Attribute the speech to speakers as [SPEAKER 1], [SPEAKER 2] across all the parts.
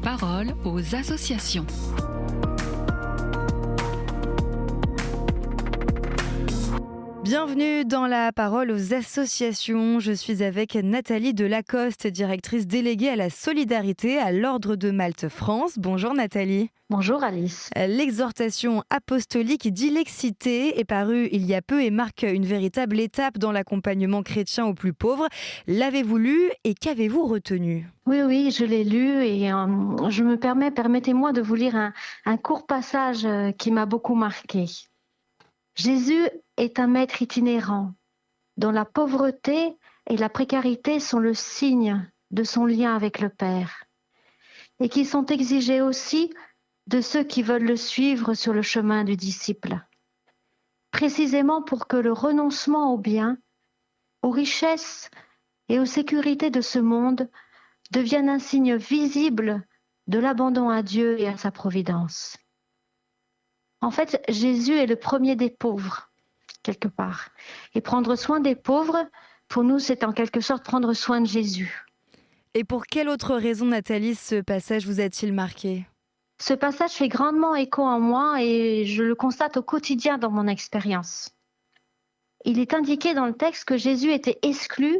[SPEAKER 1] parole aux associations.
[SPEAKER 2] Bienvenue dans la parole aux associations. Je suis avec Nathalie Delacoste, directrice déléguée à la solidarité à l'Ordre de Malte France. Bonjour Nathalie.
[SPEAKER 3] Bonjour Alice.
[SPEAKER 2] L'exhortation apostolique Dilexité est parue il y a peu et marque une véritable étape dans l'accompagnement chrétien aux plus pauvres. L'avez-vous lu et qu'avez-vous retenu ?
[SPEAKER 3] Oui, je l'ai lu et permettez-moi de vous lire un court passage qui m'a beaucoup marqué. Jésus est un maître itinérant dont la pauvreté et la précarité sont le signe de son lien avec le Père et qui sont exigés aussi de ceux qui veulent le suivre sur le chemin du disciple, précisément pour que le renoncement aux biens, aux richesses et aux sécurités de ce monde devienne un signe visible de l'abandon à Dieu et à sa providence. En fait, Jésus est le premier des pauvres, quelque part. Et prendre soin des pauvres, pour nous, c'est en quelque sorte prendre soin de Jésus.
[SPEAKER 2] Et pour quelle autre raison, Nathalie, ce passage vous a-t-il marqué ?
[SPEAKER 3] Ce passage fait grandement écho en moi et je le constate au quotidien dans mon expérience. Il est indiqué dans le texte que Jésus était exclu,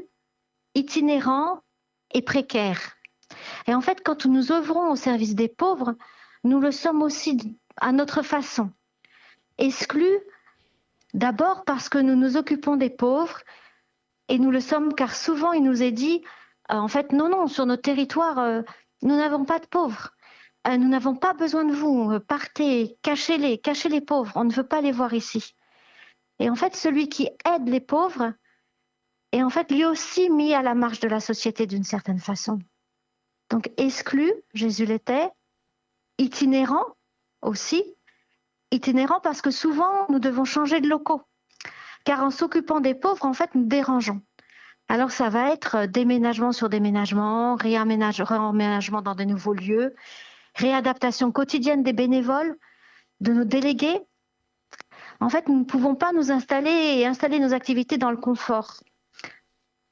[SPEAKER 3] itinérant et précaire. Et en fait, quand nous œuvrons au service des pauvres, nous le sommes aussi à notre façon. Exclus, d'abord parce que nous nous occupons des pauvres, et nous le sommes car souvent il nous est dit, en fait, non, sur notre territoire, nous n'avons pas de pauvres. Nous n'avons pas besoin de vous, partez, cachez les pauvres, on ne veut pas les voir ici. Et en fait, celui qui aide les pauvres est en fait lui aussi mis à la marge de la société d'une certaine façon. Donc exclu, Jésus l'était, itinérant aussi, itinérant parce que souvent nous devons changer de locaux, car en s'occupant des pauvres, en fait, nous dérangeons. Alors ça va être déménagement sur déménagement, réemménagement dans de nouveaux lieux, réadaptation quotidienne des bénévoles, de nos délégués. En fait, nous ne pouvons pas nous installer et installer nos activités dans le confort,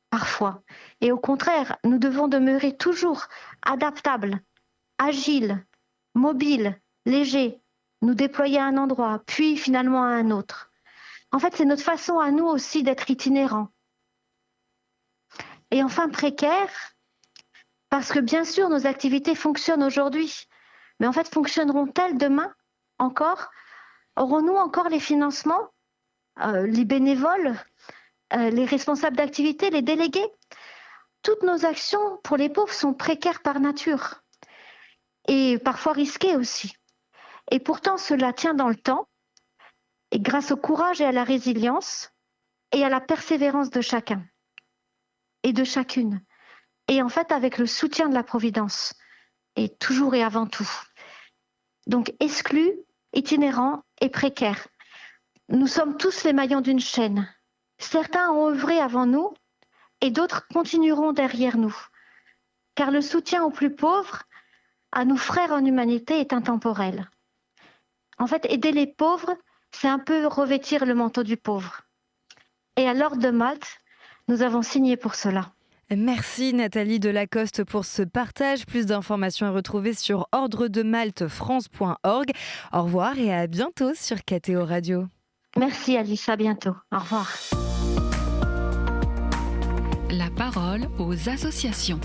[SPEAKER 3] parfois. Et au contraire, nous devons demeurer toujours adaptables, agiles, mobiles, légers, nous déployer à un endroit, puis finalement à un autre. En fait, c'est notre façon à nous aussi d'être itinérants. Et enfin, précaire, parce que bien sûr, nos activités fonctionnent aujourd'hui, mais en fait, fonctionneront-elles demain encore ? Aurons-nous encore les financements, les bénévoles, les responsables d'activités, les délégués ? Toutes nos actions pour les pauvres sont précaires par nature et parfois risquées aussi. Et pourtant, cela tient dans le temps et grâce au courage et à la résilience et à la persévérance de chacun et de chacune. Et en fait, avec le soutien de la Providence, et toujours et avant tout. Donc, exclus, itinérants et précaires. Nous sommes tous les maillons d'une chaîne. Certains ont œuvré avant nous et d'autres continueront derrière nous. Car le soutien aux plus pauvres, à nos frères en humanité, est intemporel. En fait, aider les pauvres, c'est un peu revêtir le manteau du pauvre. Et à l'Ordre de Malte, nous avons signé pour cela.
[SPEAKER 2] Merci Nathalie Delacoste pour ce partage. Plus d'informations à retrouver sur ordredemaltefrance.org. Au revoir et à bientôt sur KTO Radio.
[SPEAKER 3] Merci Alice, à bientôt. Au revoir.
[SPEAKER 1] La parole aux associations.